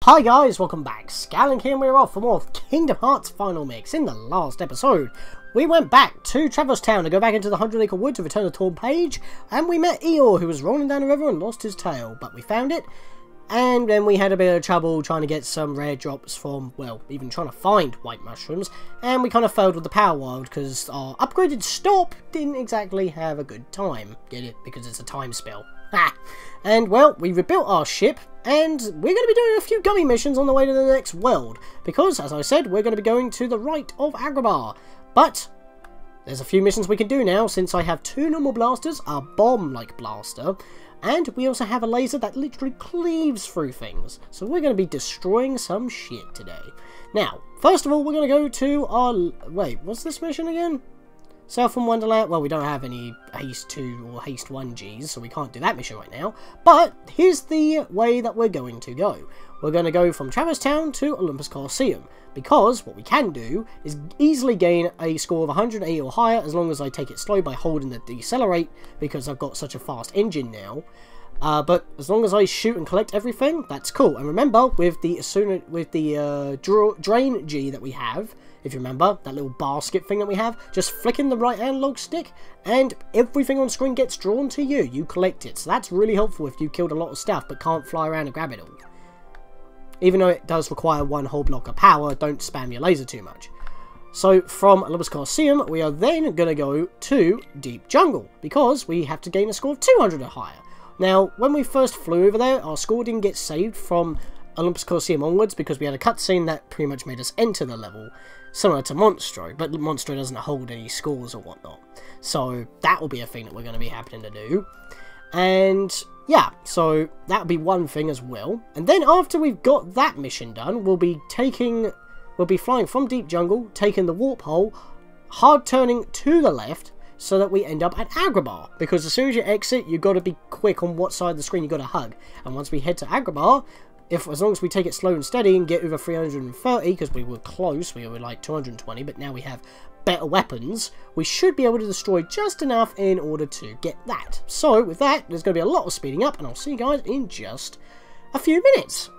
Hi guys, welcome back. Scatlink here and we're off for more Kingdom Hearts Final Mix. In the last episode, we went back to Traverse Town to go back into the 100 Acre Wood to return the torn page, and we met Eeyore, who was rolling down the river and lost his tail, but we found it, and then we had a bit of trouble trying to get some rare drops from, well, even trying to find white mushrooms, and we kind of failed with the Power Wild because our upgraded stop didn't exactly have a good time. Get it? Because it's a time spell. Ha! And, well, we rebuilt our ship, and we're going to be doing a few gummy missions on the way to the next world, because, as I said, we're going to be going to the right of Agrabah. But there's a few missions we can do now, since I have two normal blasters, a bomb-like blaster, and we also have a laser that literally cleaves through things. So we're going to be destroying some shit today. Now, first of all, we're going to go to our... Wait, what's this mission again? South from Wonderland. Well, we don't have any Haste 2 or Haste 1 Gs, so we can't do that mission right now. But here's the way that we're going to go. We're going to go from Traverse Town to Olympus Coliseum, because what we can do is easily gain a score of 180 or higher as long as I take it slow by holding the decelerate, because I've got such a fast engine now. But as long as I shoot and collect everything, that's cool. And remember, with the drain G that we have, if you remember, that little basket thing that we have, just flicking the right analog stick, and everything on screen gets drawn to you. You collect it. So that's really helpful if you killed a lot of stuff but can't fly around and grab it all. Even though it does require one whole block of power, don't spam your laser too much. So from Olympus Coliseum, we are then going to go to Deep Jungle, because we have to gain a score of 200 or higher. Now, when we first flew over there, our score didn't get saved from Olympus Coliseum onwards, because we had a cutscene that pretty much made us enter the level, similar to Monstro, but Monstro doesn't hold any scores or whatnot. So that will be a thing that we're going to be happening to do. And yeah, so that will be one thing as well. And then after we've got that mission done, we'll be flying from Deep Jungle, taking the warp hole, hard turning to the left, so that we end up at Agrabah. Because as soon as you exit, you've got to be quick on what side of the screen you've got to hug. And once we head to Agrabah, as long as we take it slow and steady and get over 330, because we were close, we were like 220, but now we have better weapons, we should be able to destroy just enough in order to get that. So with that, there's going to be a lot of speeding up, and I'll see you guys in just a few minutes.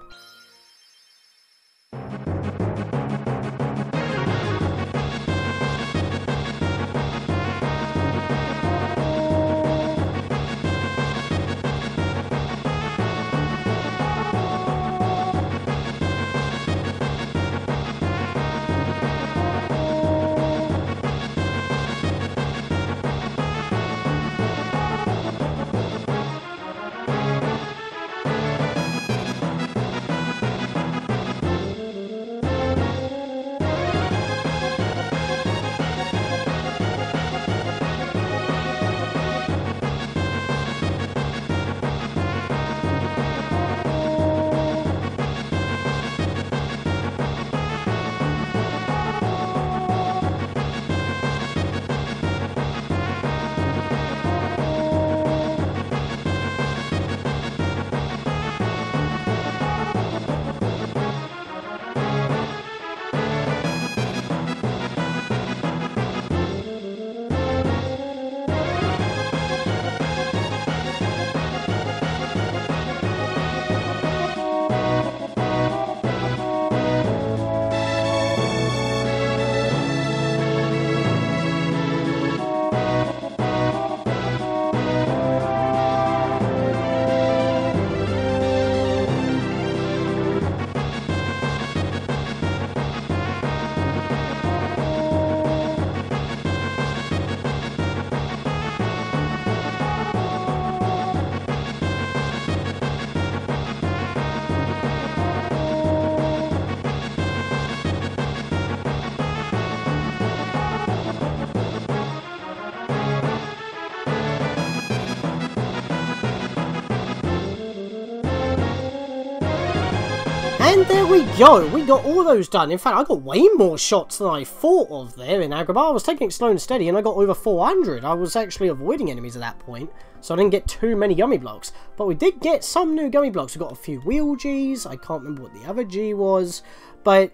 And there we go, we got all those done. In fact, I got way more shots than I thought of there in Agrabah. I was taking it slow and steady and I got over 400. I was actually avoiding enemies at that point, so I didn't get too many gummy blocks. But we did get some new gummy blocks. We got a few wheel Gs, I can't remember what the other G was, but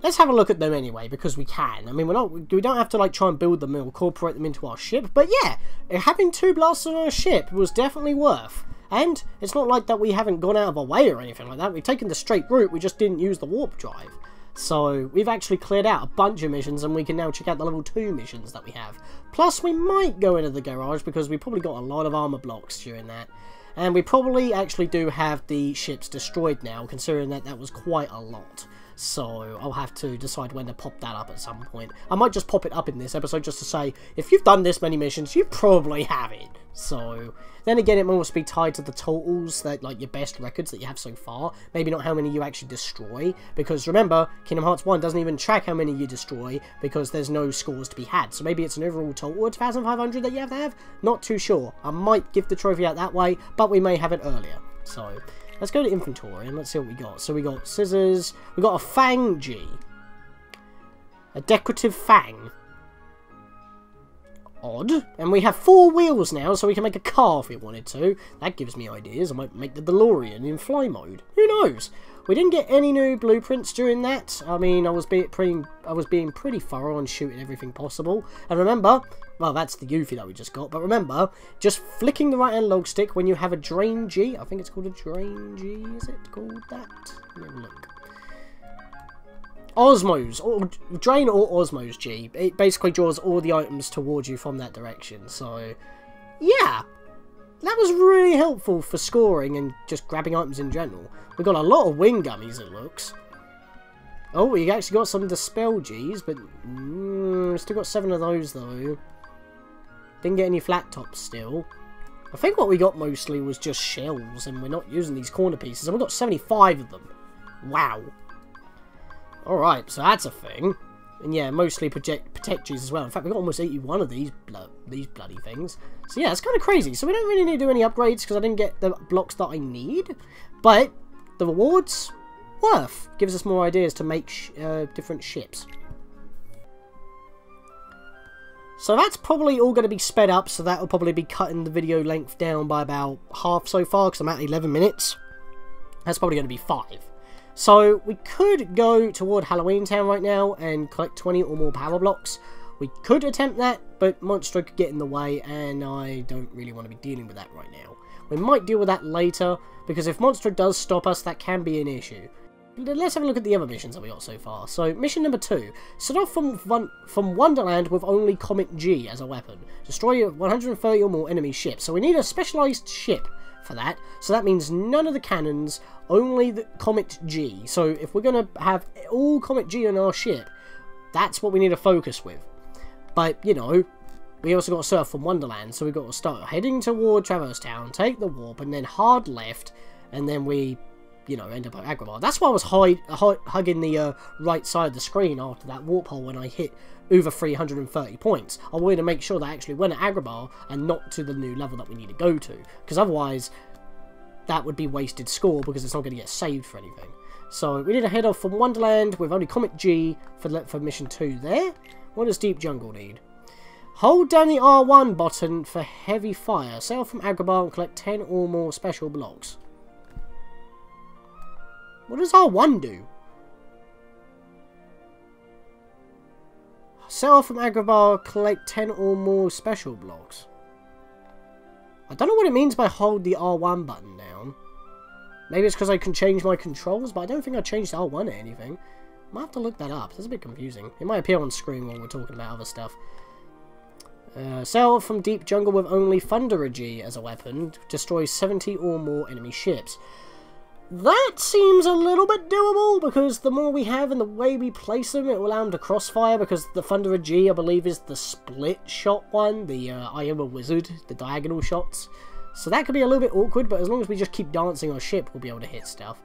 let's have a look at them anyway, because we can. I mean, we don't have to like try and build them and incorporate them into our ship, but yeah, having two blasters on our ship was definitely worth. And it's not like that we haven't gone out of our way or anything like that. We've taken the straight route, we just didn't use the warp drive. So we've actually cleared out a bunch of missions, and we can now check out the level 2 missions that we have. Plus we might go into the garage because we probably got a lot of armor blocks during that. And we probably actually do have the ships destroyed now, considering that that was quite a lot. So I'll have to decide when to pop that up at some point. I might just pop it up in this episode just to say, if you've done this many missions, you probably have it. So then again, it must be tied to the totals, that like your best records that you have so far. Maybe not how many you actually destroy, because remember, Kingdom Hearts 1 doesn't even track how many you destroy because there's no scores to be had. So maybe it's an overall total of 2,500 that you have to have. Not too sure. I might give the trophy out that way, but we may have it earlier. So let's go to inventory and let's see what we got. So we got scissors, we got a Fang G, a decorative fang. Odd. And we have 4 wheels now, so we can make a car if we wanted to. That gives me ideas. I might make the DeLorean in fly mode. Who knows? We didn't get any new blueprints during that. I mean, I was being pretty thorough on shooting everything possible. And remember, well, that's the Yuffie that we just got. But remember, just flicking the right-hand log stick when you have a Drain G. I think it's called a Drain G. Is it called that? Let me have a look. Osmos, or Drain or Osmos G. It basically draws all the items towards you from that direction. So, yeah, that was really helpful for scoring and just grabbing items in general. We got a lot of wing gummies, it looks. Oh, we actually got some Dispel Gs, but still got 7 of those though. Didn't get any flat tops still. I think what we got mostly was just shells, and we're not using these corner pieces, and we got 75 of them. Wow. Alright, so that's a thing. And yeah, mostly Protect Gs as well. In fact, we got almost 81 of these bloody things. So yeah, it's kind of crazy. So we don't really need to do any upgrades because I didn't get the blocks that I need. But the rewards, worth. Gives us more ideas to make different ships. So that's probably all going to be sped up. So that will probably be cutting the video length down by about half so far because I'm at 11 minutes. That's probably going to be 5. So we could go toward Halloween Town right now and collect 20 or more power blocks. We could attempt that, but Monstro could get in the way, and I don't really want to be dealing with that right now. We might deal with that later, because if Monstro does stop us, that can be an issue. Let's have a look at the other missions that we got so far. So, mission number 2. Set off from Wonderland with only Comet G as a weapon. Destroy 130 or more enemy ships. So we need a specialised ship for that. So that means none of the cannons, only the Comet G. So if we're going to have all Comet G on our ship, that's what we need to focus with. But, you know, we also got to surf from Wonderland, so we've got to start heading toward Traverse Town, take the warp, and then hard left, and then we, you know, end up at Agrabah. That's why I was hugging the right side of the screen after that warp hole when I hit over 330 points. I wanted to make sure that I actually went at Agrabah and not to the new level that we need to go to, because otherwise that would be wasted score because it's not going to get saved for anything. So we need to head off from Wonderland with only Comet G for mission 2 there. What does Deep Jungle need? Hold down the R1 button for heavy fire. Sail from Agrabah and collect 10 or more special blocks. What does R1 do? Sail from Agrabah, collect 10 or more special blocks. I don't know what it means by hold the R1 button down. Maybe it's because I can change my controls, but I don't think I changed R1 or anything. Might have to look that up. That's a bit confusing. It might appear on screen when we're talking about other stuff. Sail from Deep Jungle with only Thunderer G as a weapon. Destroy 70 or more enemy ships. That seems a little bit doable, because the more we have and the way we place them, it will allow them to crossfire, because the Thunderer G, I believe, is the split shot one, the I am a wizard, the diagonal shots. So that could be a little bit awkward, but as long as we just keep dancing our ship, we'll be able to hit stuff.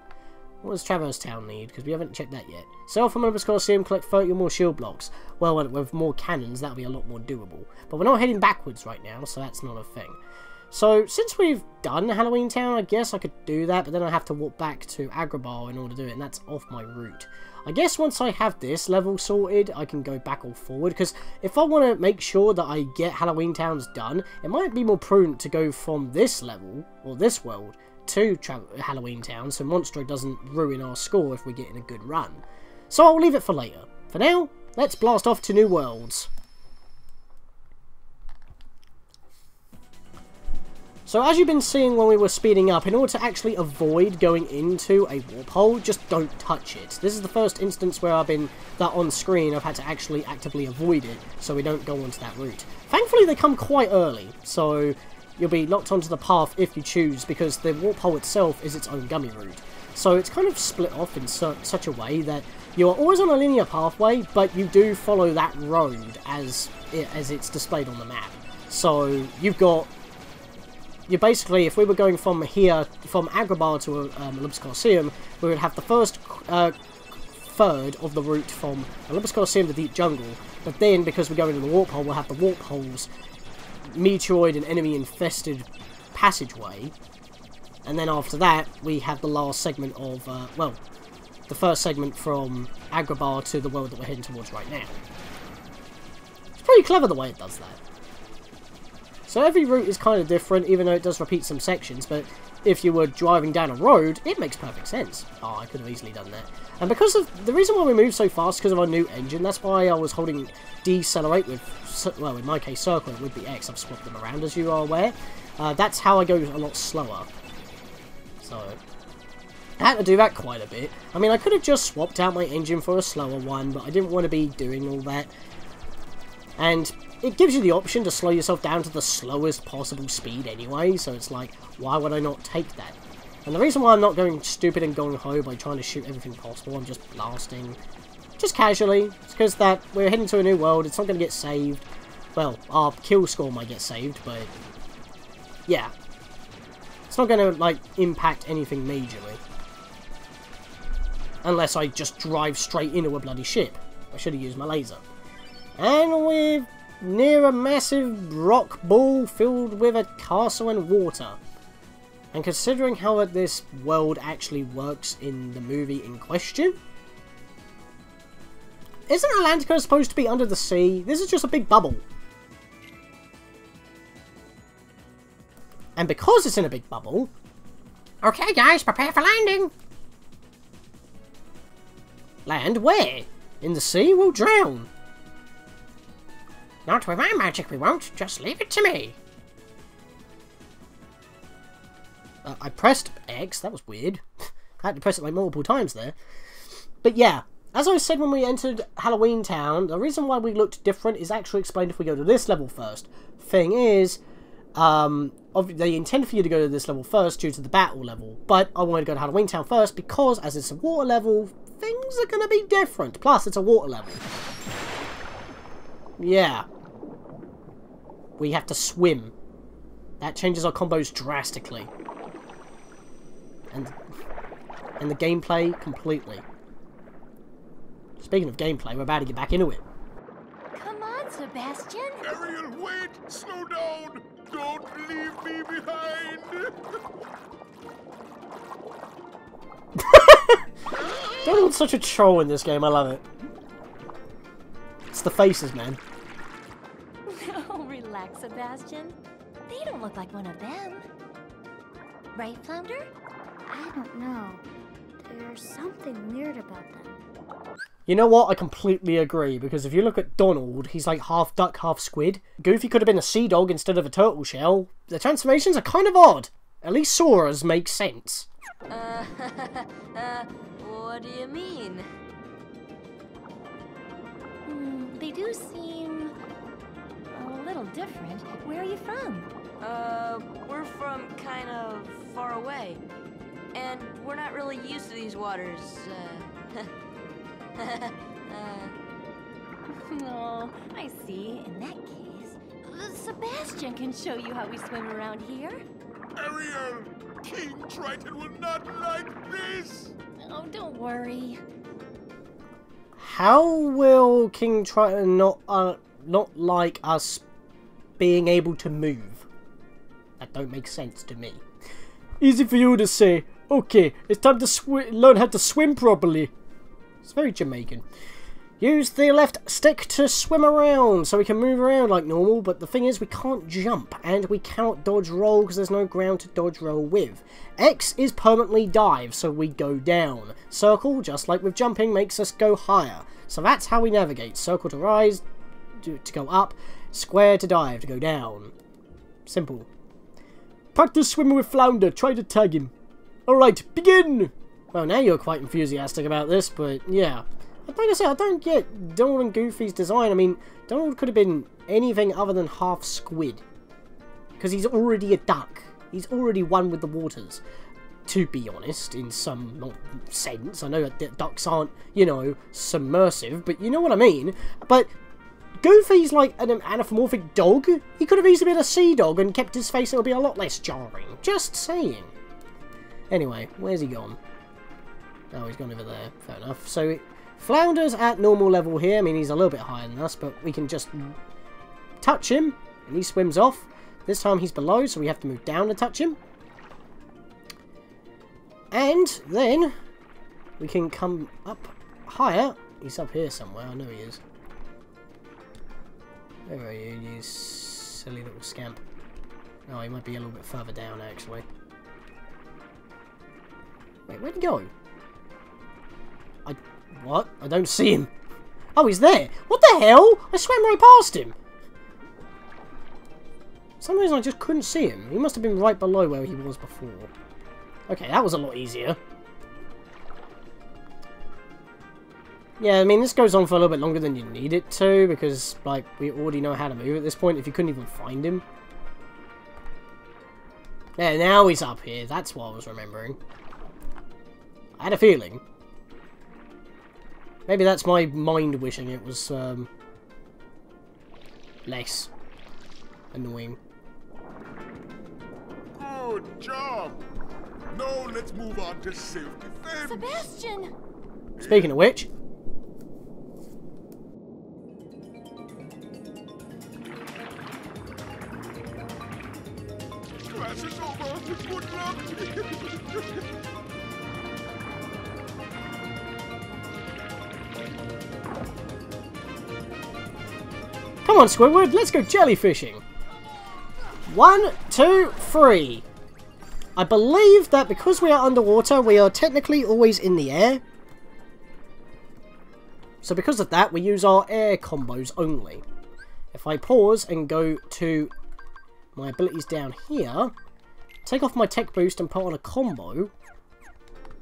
What does Traverse Town need? Because we haven't checked that yet. Sail from Olympus Coliseum, collect 30 or more shield blocks. Well, with more cannons, that'll be a lot more doable. But we're not heading backwards right now, so that's not a thing. So, since we've done Halloween Town, I guess I could do that, but then I have to walk back to Agrabah in order to do it, and that's off my route. I guess once I have this level sorted, I can go back or forward, because if I want to make sure that I get Halloween Towns done, it might be more prudent to go from this level, or this world, to Halloween Town, so Monstro doesn't ruin our score if we get in a good run. So I'll leave it for later. For now, let's blast off to New Worlds. So as you've been seeing when we were speeding up, in order to actually avoid going into a warp hole, just don't touch it. This is the first instance where that on screen I've had to actually actively avoid it, so we don't go onto that route. Thankfully they come quite early, so you'll be locked onto the path if you choose, because the warp hole itself is its own gummy route. So it's kind of split off in such a way that you are always on a linear pathway, but you do follow that road as it's displayed on the map. So you basically, if we were going from here, from Agrabah to Olympus Coliseum, we would have the first third of the route from Olympus Coliseum to Deep Jungle, but then, because we're going into the warp hole, we'll have the warp hole's meteoroid and enemy infested passageway, and then after that, we have the last segment of, well, the first segment from Agrabah to the world that we're heading towards right now. It's pretty clever the way it does that. So every route is kind of different, even though it does repeat some sections, but if you were driving down a road, it makes perfect sense. Oh, I could have easily done that. And because of the reason why we move so fast, because of our new engine, that's why I was holding decelerate with, well, in my case, circle with the X. I've swapped them around, as you are aware. That's how I go a lot slower. So I had to do that quite a bit. I mean, I could have just swapped out my engine for a slower one, but I didn't want to be doing all that. And it gives you the option to slow yourself down to the slowest possible speed anyway, so it's like, why would I not take that? And the reason why I'm not going stupid and gung-ho by trying to shoot everything possible, I'm just blasting, just casually, it's because that we're heading to a new world, it's not going to get saved. Well, our kill score might get saved, but yeah. It's not going to, like, impact anything majorly. Unless I just drive straight into a bloody ship. I should have used my laser. And we're near a massive rock ball filled with a castle and water. And considering how this world actually works in the movie in question, isn't Atlantica supposed to be under the sea? This is just a big bubble. And because it's in a big bubble... Okay guys, prepare for landing! Land where? In the sea? We'll drown. Not with my magic we won't, just leave it to me. I pressed X, that was weird. I had to press it like multiple times there. But yeah, as I said when we entered Halloween Town, the reason why we looked different is actually explained if we go to this level first. Thing is, they intend for you to go to this level first due to the battle level, but I wanted to go to Halloween Town first because as it's a water level, things are going to be different. Plus, it's a water level. Yeah. We have to swim. That changes our combos drastically. And the gameplay completely. Speaking of gameplay, we're about to get back into it. Come on, Sebastian. Ariel, wait! Slow down! Don't leave me behind! Donald's such a troll in this game, I love it. It's the faces, man. Oh, relax, Sebastian. They don't look like one of them. Right, Flounder? I don't know. There's something weird about them. You know what? I completely agree, because if you look at Donald, he's like half duck, half squid. Goofy could have been a sea dog instead of a turtle shell. The transformations are kind of odd. At least Sora's make sense. What do you mean? They do seem a little different. Where are you from? We're from kind of far away. And we're not really used to these waters, Oh, I see. In that case, Sebastian can show you how we swim around here. Ariel! King Triton will not like this! Oh, don't worry. How will King Triton not like us being able to move? That don't make sense to me. Easy for you to say. Okay, it's time to learn how to swim properly. It's very Jamaican. Use the left stick to swim around, so we can move around like normal, but the thing is we can't jump, and we cannot dodge roll because there's no ground to dodge roll with. X is permanently dive, so we go down. Circle, just like with jumping, makes us go higher. So that's how we navigate. Circle to rise, to go up, square to dive, to go down. Simple. Practice swimming with Flounder. Try to tag him. Alright, begin! Well, now you're quite enthusiastic about this, but yeah. Like I said, I don't get Donald and Goofy's design. I mean, Donald could have been anything other than half squid. Because he's already a duck. He's already one with the waters. To be honest, in some sense. I know that ducks aren't, you know, submersive, but you know what I mean. But Goofy's like an anthropomorphic dog. He could have easily been a sea dog and kept his face, it'll be a lot less jarring. Just saying. Anyway, where's he gone? Oh, he's gone over there. Fair enough. So, Flounder's at normal level here. I mean, he's a little bit higher than us, but we can just touch him, and he swims off. This time he's below, so we have to move down to touch him. And then we can come up higher. He's up here somewhere. I know he is. Where are you, you silly little scamp? Oh, he might be a little bit further down, actually. Wait, where'd he go? What? I don't see him. Oh, he's there. What the hell? I swam right past him. For some reason I just couldn't see him. He must have been right below where he was before. Okay, that was a lot easier. Yeah, I mean, this goes on for a little bit longer than you need it to, because, like, we already know how to move at this point if you couldn't even find him. Yeah, now he's up here. That's what I was remembering. I had a feeling. Maybe that's my mind wishing it was, less annoying. Good job. Now let's move on to self-defense. Sebastian! Speaking of which... Class is over. Good luck. Come on, Squidward, let's go jellyfishing. 1, 2, 3. I believe that because we are underwater, we are technically always in the air. So because of that, we use our air combos only. If I pause and go to my abilities down here, take off my tech boost and put on a combo,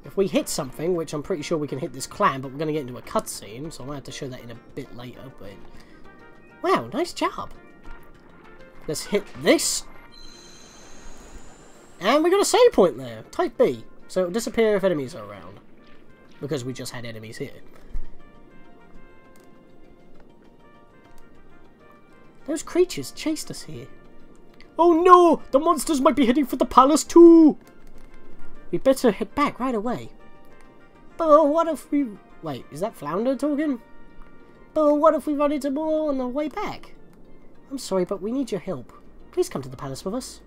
if we hit something, which I'm pretty sure we can hit this clam, but we're going to get into a cutscene, so I might have to show that in a bit later, but... Wow, nice job. Let's hit this. And we got a save point there. Type B. So it'll disappear if enemies are around. Because we just had enemies here. Those creatures chased us here. Oh no! The monsters might be heading for the palace too! We better head back right away. But what if we... Wait, is that Flounder talking? But what if we run into more on the way back? I'm sorry, but we need your help. Please come to the palace with us.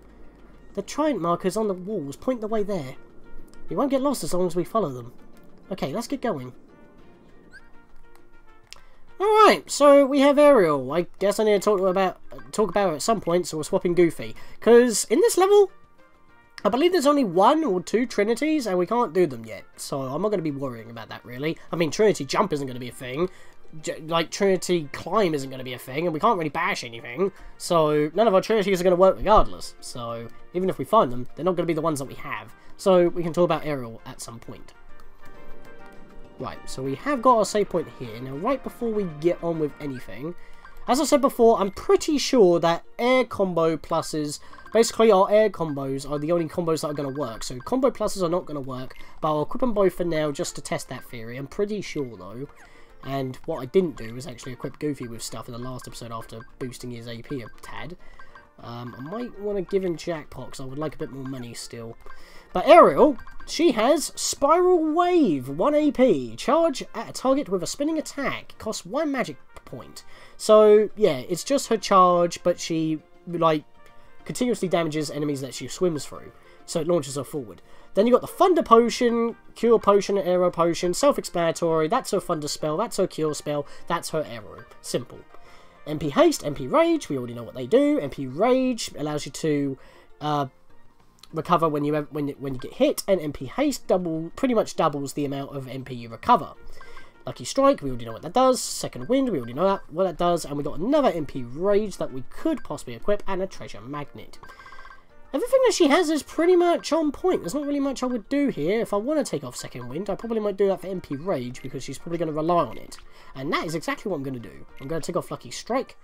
The trident markers on the walls point the way there. We won't get lost as long as we follow them. Okay, let's get going. Alright, so we have Ariel. I guess I need to talk about her at some point, so we're swapping Goofy. Because in this level, I believe there's only 1 or 2 Trinities, and we can't do them yet. So I'm not going to be worrying about that, really. I mean, Trinity Jump isn't going to be a thing. Like, Trinity Climb isn't going to be a thing, and we can't really bash anything. So none of our Trinities are going to work regardless. So even if we find them, they're not going to be the ones that we have. So we can talk about Ariel at some point. Right, so we have got our save point here. Now, right before we get on with anything, as I said before, I'm pretty sure that air combo pluses, basically our air combos are the only combos that are going to work. So combo pluses are not going to work, but I'll equip them both for now just to test that theory. I'm pretty sure, though. And what I didn't do was actually equip Goofy with stuff in the last episode after boosting his AP a tad. I might want to give him Jackpot, because I would like a bit more money still. But Ariel, she has Spiral Wave, 1 AP. Charge at a target with a spinning attack. Costs 1 magic point. So, yeah, it's just her charge, but she, like, continuously damages enemies that she swims through. So it launches her forward. Then you got the Thunder Potion, Cure Potion, Arrow Potion, self-explanatory. That's her Thunder spell, that's her Cure spell, that's her Arrow. Simple. MP Haste, MP Rage, we already know what they do. MP Rage allows you to recover when you get hit, and MP Haste pretty much doubles the amount of MP you recover. Lucky Strike, we already know what that does. Second Wind, we already know what that does. And we got another MP Rage that we could possibly equip, and a Treasure Magnet. Everything that she has is pretty much on point. There's not really much I would do here. If I want to take off Second Wind, I probably might do that for MP Rage, because she's probably going to rely on it. And that is exactly what I'm going to do. I'm going to take off Lucky Strike.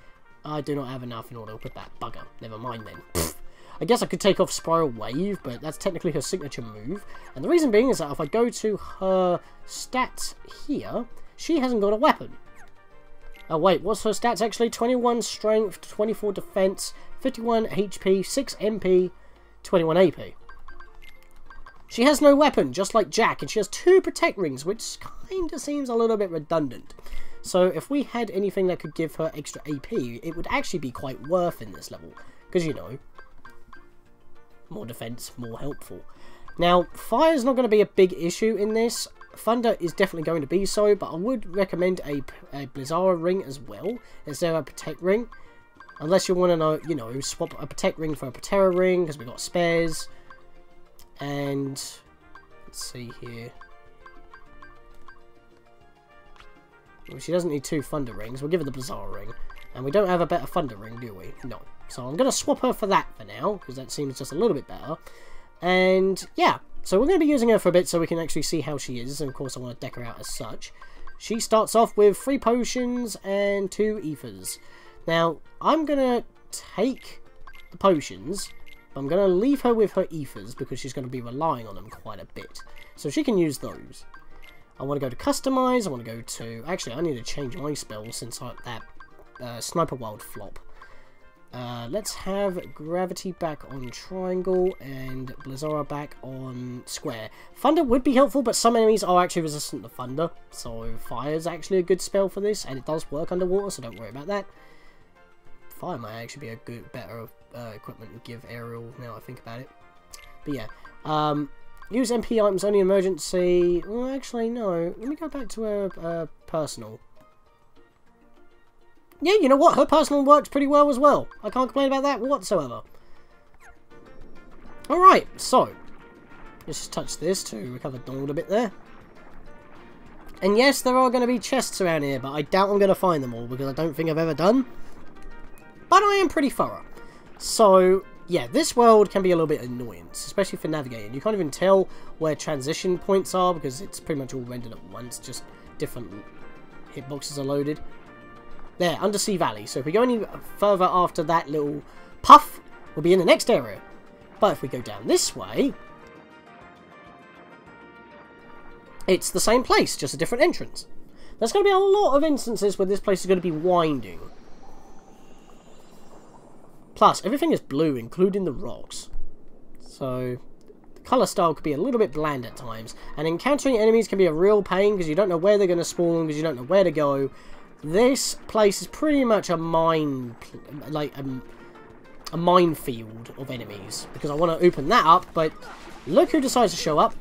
I do not have enough in order to put that bugger. Never mind then. Pfft. I guess I could take off Spiral Wave, but that's technically her signature move. And the reason being is that if I go to her stats here, she hasn't got a weapon. Oh wait, what's her stats actually? 21 Strength, 24 Defense, 51 HP, 6 MP, 21 AP. She has no weapon, just like Jack, and she has 2 Protect Rings, which kinda seems a little bit redundant. So if we had anything that could give her extra AP, it would actually be quite worth in this level. Because, you know, more defense, more helpful. Now, fire's not going to be a big issue in this. Thunder is definitely going to be so, but I would recommend a Blizzara ring as well, instead of a Protect ring. Unless you want to know, you know, swap a Protect ring for a Protera ring, because we've got spares. And, let's see here. Well, she doesn't need 2 Thunder rings, we'll give her the Blizzara ring. And we don't have a better Thunder ring, do we? No. So I'm going to swap her for that for now, because that seems just a little bit better. And, yeah. So we're going to be using her for a bit so we can actually see how she is. And, of course, I want to deck her out as such. She starts off with 3 potions and 2 ethers. Now, I'm going to take the potions, but I'm going to leave her with her ethers because she's going to be relying on them quite a bit. So she can use those. I want to go to Customize. I want to go to... Actually, I need to change my spell since that Sniper Wild flop. Let's have Gravity back on Triangle and Blizzara back on Square. Thunder would be helpful, but some enemies are actually resistant to Thunder. So Fire is actually a good spell for this, and it does work underwater, so don't worry about that. Fire might actually be a better equipment to give Aerial, now I think about it. But yeah, use MP items only in emergency. Well, actually, no. Let me go back to her personal. Yeah, you know what? Her personal works pretty well as well. I can't complain about that whatsoever. Alright, so. Let's just touch this to recover Donald a bit there. And yes, there are going to be chests around here, but I doubt I'm going to find them all because I don't think I've ever done. But I am pretty thorough. So, yeah, this world can be a little bit annoying, especially for navigating. You can't even tell where transition points are because it's pretty much all rendered at once. Just different hitboxes are loaded. There, Undersea Valley. So if we go any further after that little puff, we'll be in the next area. But if we go down this way, it's the same place, just a different entrance. There's going to be a lot of instances where this place is going to be winding. Plus, everything is blue, including the rocks. So, the colour style could be a little bit bland at times. And encountering enemies can be a real pain because you don't know where they're going to spawn, because you don't know where to go. This place is pretty much a a minefield of enemies, because I want to open that up, but look who decides to show up.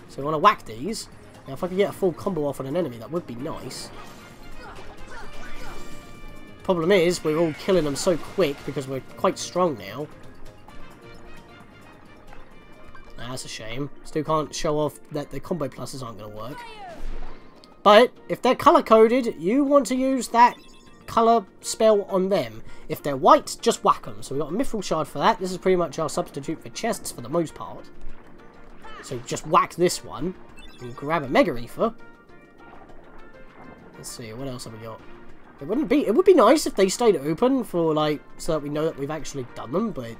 So I want to whack these. Now if I could get a full combo off on an enemy, that would be nice. Problem is, we're all killing them so quick because we're quite strong now. That's a shame. Still can't show off that the combo pluses aren't going to work. But, if they're colour-coded, you want to use that colour spell on them. If they're white, just whack them. So we've got a Mithril Shard for that. This is pretty much our substitute for chests for the most part. So just whack this one, and grab a Mega Ether. Let's see, what else have we got? It would be nice if they stayed open for, like, so that we know that we've actually done them, but...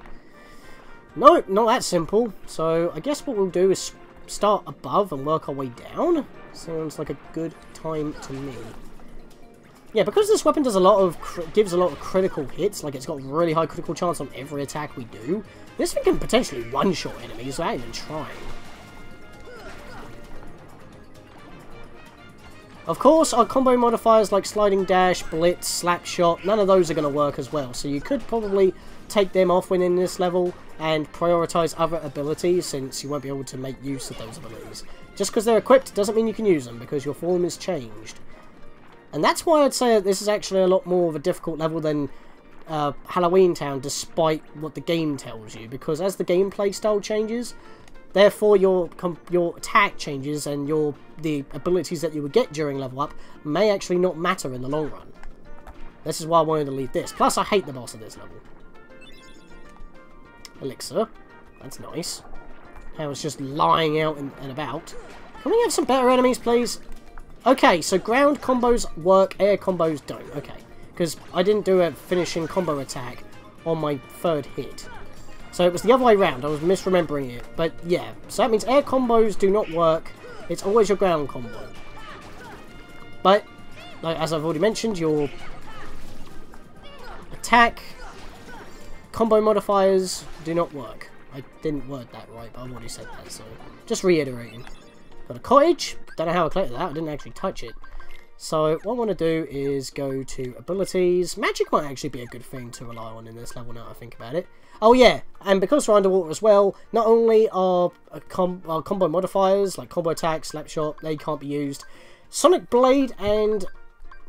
No, not that simple. So, I guess what we'll do is start above and work our way down. Sounds like a good time to me. Yeah, because this weapon does gives a lot of critical hits, like it's got really high critical chance on every attack we do, this thing can potentially one-shot enemies without even trying. Of course, our combo modifiers like Sliding Dash, Blitz, Slap Shot, none of those are going to work as well, so you could probably take them off when in this level and prioritise other abilities, since you won't be able to make use of those abilities. Just because they're equipped doesn't mean you can use them, because your form is changed. And that's why I'd say that this is actually a lot more of a difficult level than Halloween Town, despite what the game tells you, because as the gameplay style changes, therefore your attack changes, and the abilities that you would get during level up may actually not matter in the long run. This is why I wanted to leave this. Plus, I hate the boss of this level. elixir. That's nice. How it's just lying out and about. Can we have some better enemies, please? Okay, so ground combos work, air combos don't. Okay, because I didn't do a finishing combo attack on my third hit. So it was the other way around. I was misremembering it. But yeah, so that means air combos do not work. It's always your ground combo. But, like, as I've already mentioned, your attack combo modifiers do not work. I didn't word that right, but I've already said that, so just reiterating. Got a cottage. Don't know how I collected that. I didn't actually touch it. So what I want to do is go to abilities. Magic might actually be a good thing to rely on in this level now I think about it. Oh yeah, and because we're underwater as well, not only are combo modifiers, like combo attack, slapshot, they can't be used. Sonic Blade and,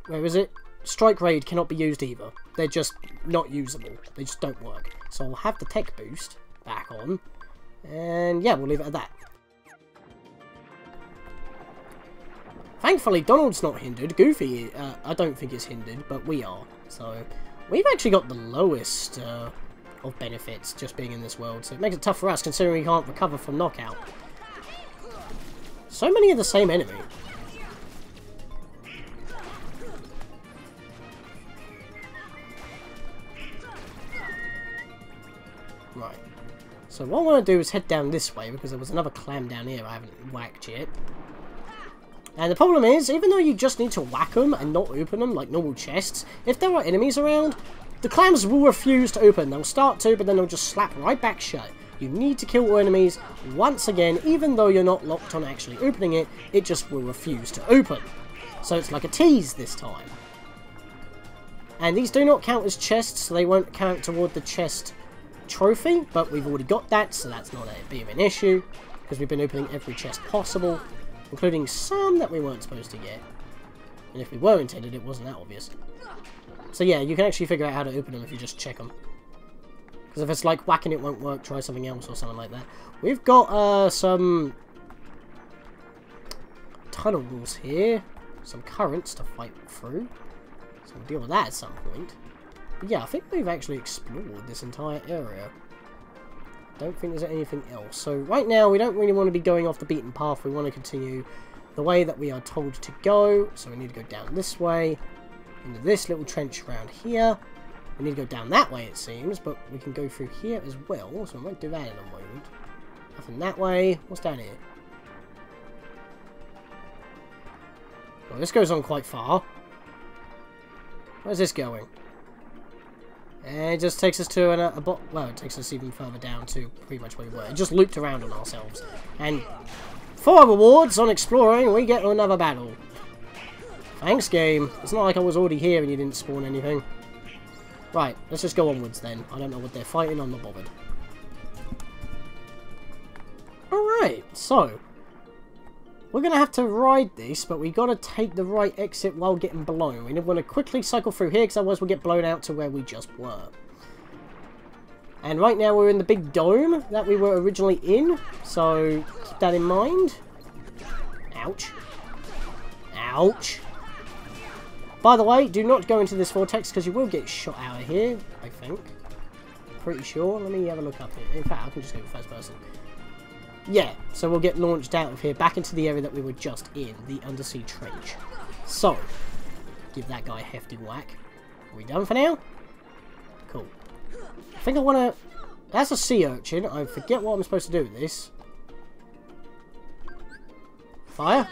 where is it? Strike Raid cannot be used either. They're just not usable. They just don't work. So I'll have the tech boost back on. And yeah, we'll leave it at that. Thankfully, Donald's not hindered. Goofy, I don't think is hindered, but we are. So, we've actually got the lowest of benefits just being in this world. So it makes it tough for us, considering we can't recover from knockout. So many of the same enemy. Right. So what I want to do is head down this way, because there was another clam down here I haven't whacked yet. And the problem is, even though you just need to whack them and not open them like normal chests, if there are enemies around, the clams will refuse to open. They'll start to, but then they'll just slap right back shut. You need to kill enemies once again, even though you're not locked on actually opening it, it just will refuse to open. So it's like a tease this time. And these do not count as chests, so they won't count toward the chest trophy, but we've already got that, so that's not a bit of an issue, because we've been opening every chest possible, including some that we weren't supposed to get. And if we were intended, it wasn't that obvious. So yeah, you can actually figure out how to open them if you just check them. Because if it's like whacking it won't work, try something else or something like that. We've got some tunnels here, some currents to fight through. So we'll deal with that at some point. But yeah, I think we've actually explored this entire area. Don't think there's anything else. So right now we don't really want to be going off the beaten path. We want to continue the way that we are told to go. So we need to go down this way, into this little trench around here. We need to go down that way it seems, but we can go through here as well. So we won't do that in a moment. Nothing that way. What's down here? Well, this goes on quite far. Where's this going? And it just takes us to well, it takes us even further down to pretty much where we were. It just looped around on ourselves. And for our rewards on exploring, we get another battle. Thanks, game. It's not like I was already here and you didn't spawn anything. Right, let's just go onwards then. I don't know what they're fighting, I'm not bothered. Alright, so we're going to have to ride this, but we got to take the right exit while getting blown. We want to quickly cycle through here, because otherwise we'll get blown out to where we just were. And right now we're in the big dome that we were originally in, so keep that in mind. Ouch. Ouch. By the way, do not go into this vortex, because you will get shot out of here, I think. Pretty sure. Let me have a look up here. In fact, I can just go first person. Yeah, so we'll get launched out of here, back into the area that we were just in, the undersea trench. So, give that guy a hefty whack. Are we done for now? Cool. I think I want to... That's a sea urchin. I forget what I'm supposed to do with this. Fire?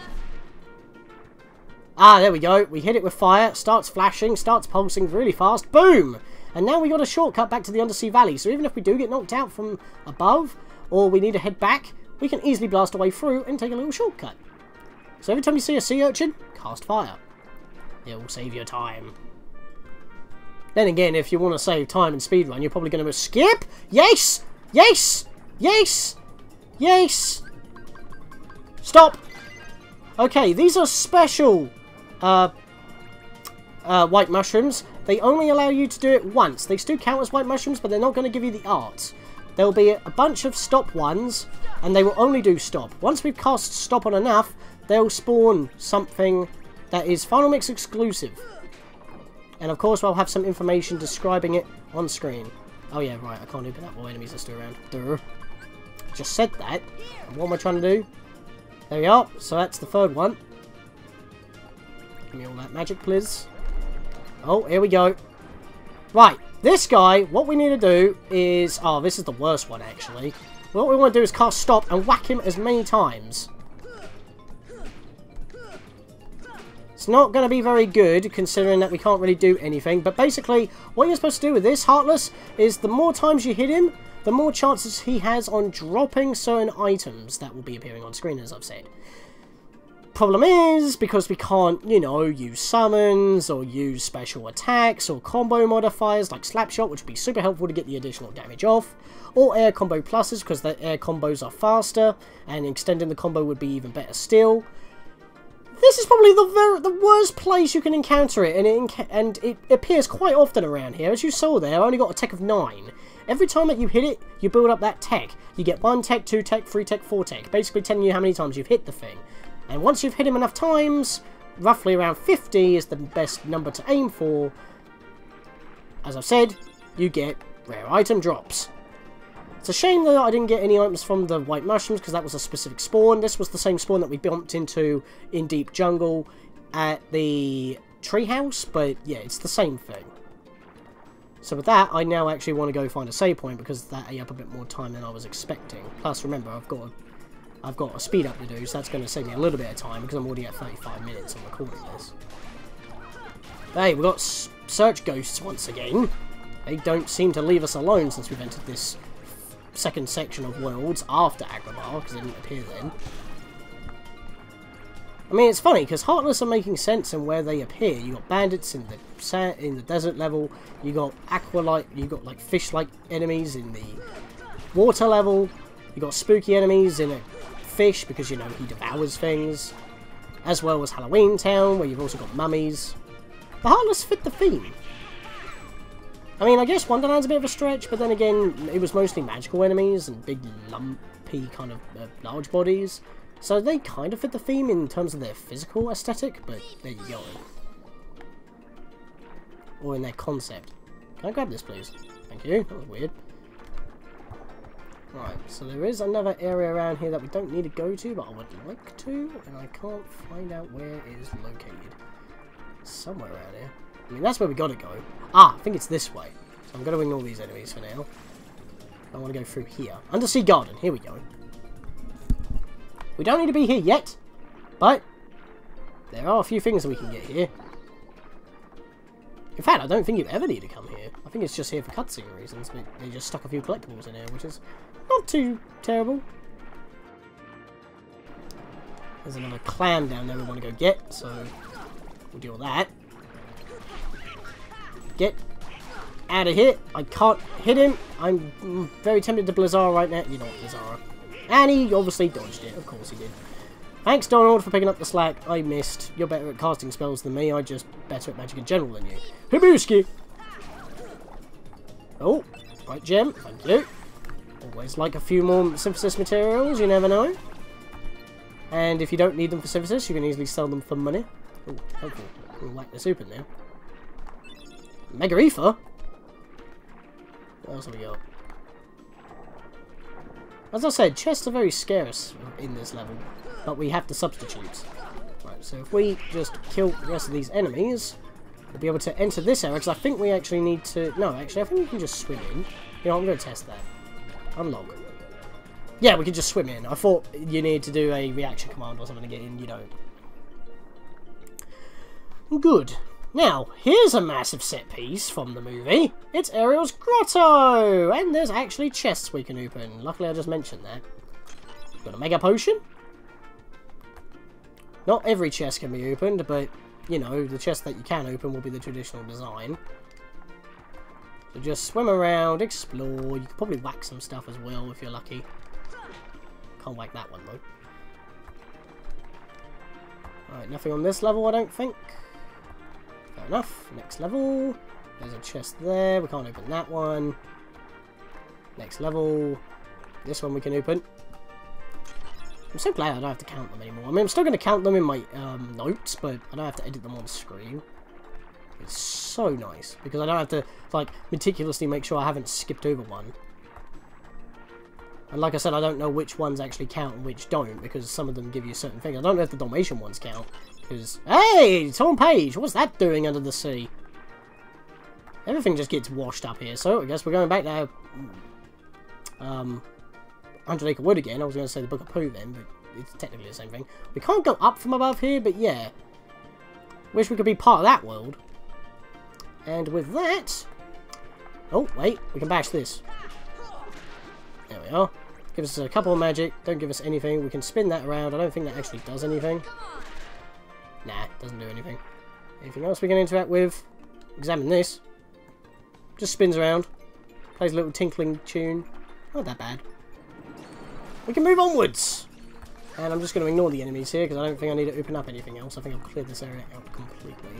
Ah, there we go. We hit it with fire. Starts flashing, starts pulsing really fast. Boom! And now we got a shortcut back to the undersea valley. So even if we do get knocked out from above, or we need to head back, we can easily blast our way through and take a little shortcut. So every time you see a sea urchin, cast fire. It will save your time. Then again, if you want to save time and speedrun, you're probably going to skip. Yes! Yes! Yes! Yes! Stop! Okay, these are special white mushrooms. They only allow you to do it once. They still count as white mushrooms, but they're not going to give you the arts. There will be a bunch of stop ones, and they will only do stop. Once we've cast stop on enough, they'll spawn something that is Final Mix exclusive. And of course, I'll have some information describing it on screen. Oh yeah, right, I can't open that while enemies are still around. Duh. Just said that. What am I trying to do? There we are. So that's the third one. Give me all that magic, please. Oh, here we go. Right, this guy, what we need to do is... Oh, this is the worst one, actually. What we want to do is cast stop and whack him as many times. It's not going to be very good, considering that we can't really do anything. But basically, what you're supposed to do with this, Heartless, is the more times you hit him, the more chances he has on dropping certain items that will be appearing on screen, as I've said. Problem is, because we can't, you know, use summons, or use special attacks, or combo modifiers like Slapshot, which would be super helpful to get the additional damage off, or air combo pluses, because the air combos are faster, and extending the combo would be even better still. This is probably the worst place you can encounter it, and it appears quite often around here. As you saw there, I only got a tech of 9. Every time that you hit it, you build up that tech. You get 1 tech, 2 tech, 3 tech, 4 tech, basically telling you how many times you've hit the thing. And once you've hit him enough times, roughly around 50 is the best number to aim for. As I've said, you get rare item drops. It's a shame that I didn't get any items from the white mushrooms, because that was a specific spawn. This was the same spawn that we bumped into in Deep Jungle at the treehouse, but yeah, it's the same thing. So with that, I now actually want to go find a save point, because that ate up a bit more time than I was expecting. Plus, remember, I've got a speed up to do, so that's going to save me a little bit of time, because I'm already at 35 minutes on recording this. Hey, we've got search ghosts once again. They don't seem to leave us alone since we've entered this second section of worlds after Agrabah, because they didn't appear then. I mean, it's funny, because Heartless are making sense in where they appear. You got bandits in the desert level, you got like fish-like enemies in the water level, you got spooky enemies in a fish, because, you know, he devours things, as well as Halloween Town, where you've also got mummies. The Heartless fit the theme. I mean, I guess Wonderland's a bit of a stretch, but then again, it was mostly magical enemies and big, lumpy, kind of large bodies. So they kind of fit the theme in terms of their physical aesthetic, but there you go. Or in their concept. Can I grab this, please? Thank you. That was weird. Right, so there is another area around here that we don't need to go to, but I would like to, and I can't find out where it is located. It's somewhere around here. I mean, that's where we gotta go. Ah, I think it's this way. So I'm gonna ignore these enemies for now. I want to go through here. Undersea Garden, here we go. We don't need to be here yet, but there are a few things that we can get here. In fact, I don't think you ever need to come here. I think it's just here for cutscene reasons, but they just stuck a few collectibles in here, which is not too terrible. There's another clam down there we want to go get, so we'll deal with that. Get out of here. I can't hit him. I'm very tempted to Blizzard right now. You know what, Blizzard. And he obviously dodged it. Of course he did. Thanks, Donald, for picking up the slack. I missed. You're better at casting spells than me. I'm just better at magic in general than you. Hibuski! Oh, right, gem. Thank you. Always like a few more synthesis materials. You never know. And if you don't need them for synthesis, you can easily sell them for money. Oh, helpful. We'll whack this open now. Mega Ether? What else have we got? As I said, chests are very scarce in this level, but we have to substitute. Right, so if we just kill the rest of these enemies, we'll be able to enter this area, because I think we actually need to... No, actually, I think we can just swim in. You know, I'm going to test that. Unlock. Yeah, we can just swim in. I thought you needed to do a reaction command or something to get in. You don't. Good. Now, here's a massive set piece from the movie. It's Ariel's Grotto! And there's actually chests we can open. Luckily, I just mentioned that. Got a Mega Potion. Not every chest can be opened, but, you know, the chest that you can open will be the traditional design. So just swim around, explore. You can probably whack some stuff as well if you're lucky. Can't whack that one, though. Alright, nothing on this level, I don't think. Fair enough. Next level. There's a chest there. We can't open that one. Next level. This one we can open. I'm so glad I don't have to count them anymore. I mean, I'm still going to count them in my notes, but I don't have to edit them on screen. It's so nice, because I don't have to, like, meticulously make sure I haven't skipped over one. And like I said, I don't know which ones actually count and which don't, because some of them give you certain things. I don't know if the Dalmatian ones count, because... Hey! Torn Page! What's that doing under the sea? Everything just gets washed up here, so I guess we're going back to... 100 Acre Wood again. I was going to say the Book of Pooh then, but it's technically the same thing. We can't go up from above here, but yeah. Wish we could be part of that world. And with that... Oh, wait. We can bash this. There we are. Give us a couple of magic. Don't give us anything. We can spin that around. I don't think that actually does anything. Nah, doesn't do anything. Anything else we can interact with? Examine this. Just spins around. Plays a little tinkling tune. Not that bad. We can move onwards. And I'm just going to ignore the enemies here, because I don't think I need to open up anything else. I think I've cleared this area out completely.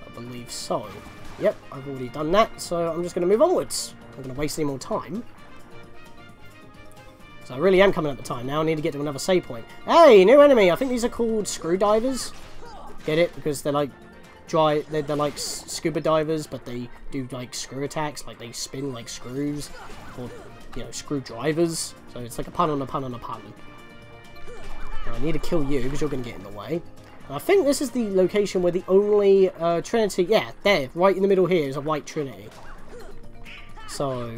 I believe so. Yep, I've already done that, so I'm just going to move onwards. I'm not going to waste any more time. So I really am coming up the time now. I need to get to another save point. Hey, new enemy! I think these are called screwdivers. Get it? Because they're like they're like scuba divers, but they do like screw attacks. Like they spin like screws, or you know, screwdrivers. So it's like a pun on a pun on a pun. Now I need to kill you because you're going to get in the way. And I think this is the location where the only Trinity... Yeah, there, right in the middle here is a white Trinity. So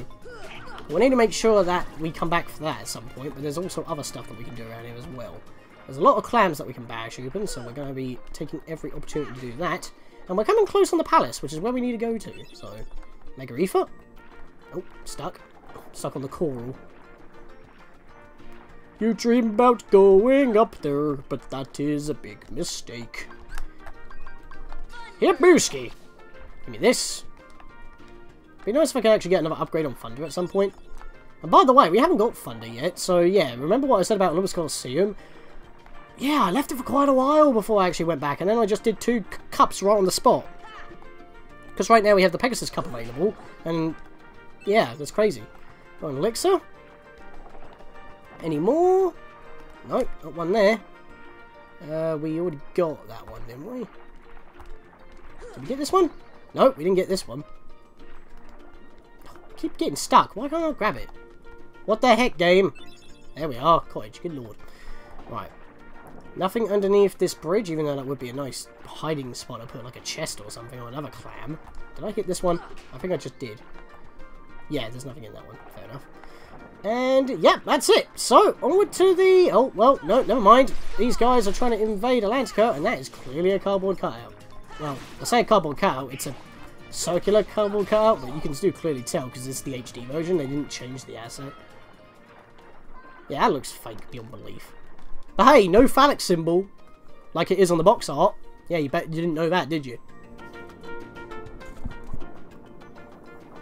we need to make sure that we come back for that at some point, but there's also other stuff that we can do around here as well. There's a lot of clams that we can bash open, so we're going to be taking every opportunity to do that. And we're coming close on the palace, which is where we need to go to. So, Mega Reefer. Oh, stuck. Stuck on the coral. You dream about going up there, but that is a big mistake. Here, Booski! Give me this. Be nice if I could actually get another upgrade on Thunder at some point. And by the way, we haven't got Thunder yet, so yeah, remember what I said about Olympus Coliseum? Yeah, I left it for quite a while before I actually went back, and then I just did 2 cups right on the spot. Because right now we have the Pegasus Cup available, and yeah, that's crazy. Got an elixir. Any more? Nope, not one there. We already got that one, didn't we? Did we get this one? Nope, we didn't get this one. Keep getting stuck. Why can't I grab it? What the heck, game? There we are. Cottage. Good lord. Right. Nothing underneath this bridge, even though that would be a nice hiding spot. I put like a chest or something, or another clam. Did I hit this one? I think I just did. Yeah, there's nothing in that one. Fair enough. And, yeah, that's it. So, onward to the... Oh, well, no, never mind. These guys are trying to invade Atlantica, and that is clearly a cardboard cutout. Well, I say cardboard cutout, it's a circular cardboard cutout, but you can still clearly tell, because it's the HD version. They didn't change the asset. Yeah, that looks fake beyond belief. But hey, no phallic symbol, like it is on the box art. Yeah, you bet you didn't know that, did you?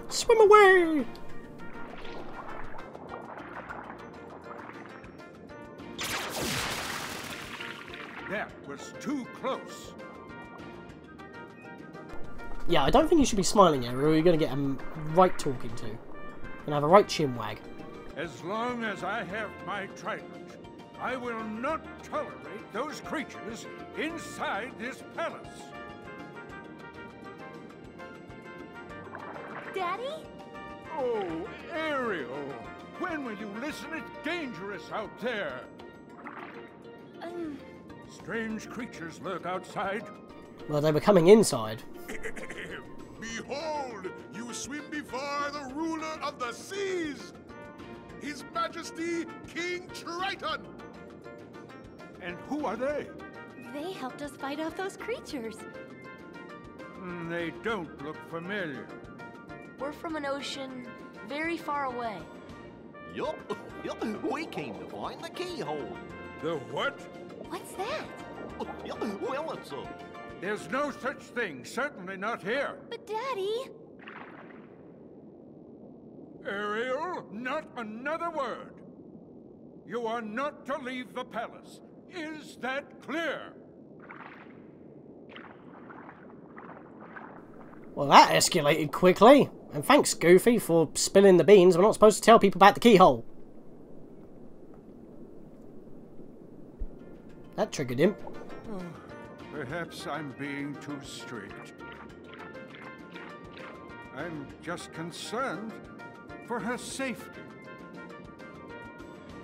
Swim away! That was too close. Yeah, I don't think you should be smiling here, or you're going to get a right talking to. And have a right chin wag. As long as I have my trident, I will not tolerate those creatures inside this palace. Daddy? Oh, Ariel, when will you listen? It's dangerous out there. Strange creatures lurk outside. Well, they were coming inside. Behold, you swim before the ruler of the seas, His Majesty King Triton. And who are they? They helped us fight off those creatures. They don't look familiar. We're from an ocean very far away. Yup, we came to find the keyhole. The what? What's that? Yup, well, it's a... There's no such thing, certainly not here. But Daddy... Ariel, not another word. You are not to leave the palace. Is that clear? Well, that escalated quickly. And thanks, Goofy, for spilling the beans. We're not supposed to tell people about the keyhole. That triggered him. Perhaps I'm being too strict. I'm just concerned for her safety.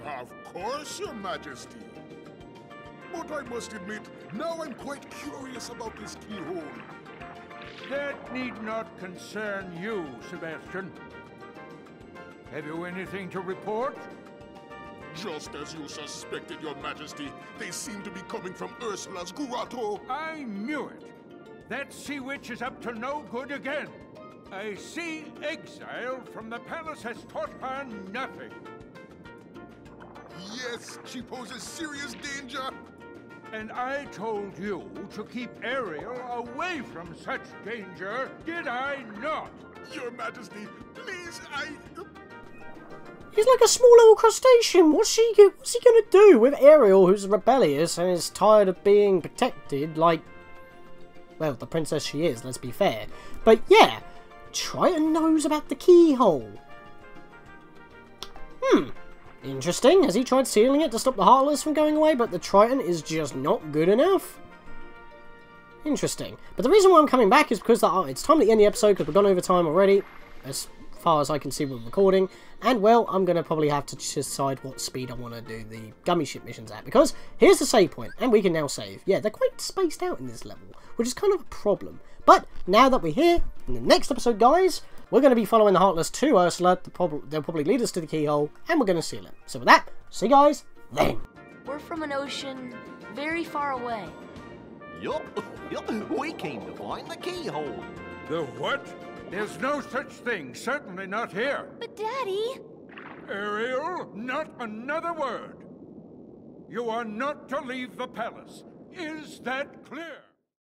Of course, Your Majesty. But I must admit, now I'm quite curious about this keyhole. That need not concern you, Sebastian. Have you anything to report? Just as you suspected, Your Majesty, they seem to be coming from Ursula's grotto. I knew it. That sea witch is up to no good again. A sea exile from the palace has taught her nothing. Yes, she poses serious danger. And I told you to keep Ariel away from such danger, did I not? Your Majesty, please, He's like a small little crustacean. What's he gonna do with Ariel, who's rebellious and is tired of being protected like, well, the princess she is, let's be fair. But yeah, Triton knows about the keyhole. Interesting. Has he tried sealing it to stop the Heartless from going away, but the Triton is just not good enough? Interesting. But the reason why I'm coming back is because it's time to end the episode because we've gone over time already, as far as I can see with recording. And, well, I'm going to probably have to decide what speed I want to do the gummy ship missions at. Because here's the save point, and we can now save. Yeah, they're quite spaced out in this level, which is kind of a problem. But now that we're here, in the next episode, guys, we're going to be following the Heartless to Ursula. They'll probably lead us to the keyhole, and we're going to seal it. So with that, see you guys then. We're from an ocean very far away. Yup, we came to find the keyhole. The what? There's no such thing, certainly not here. But Daddy... Ariel, not another word. You are not to leave the palace. Is that clear?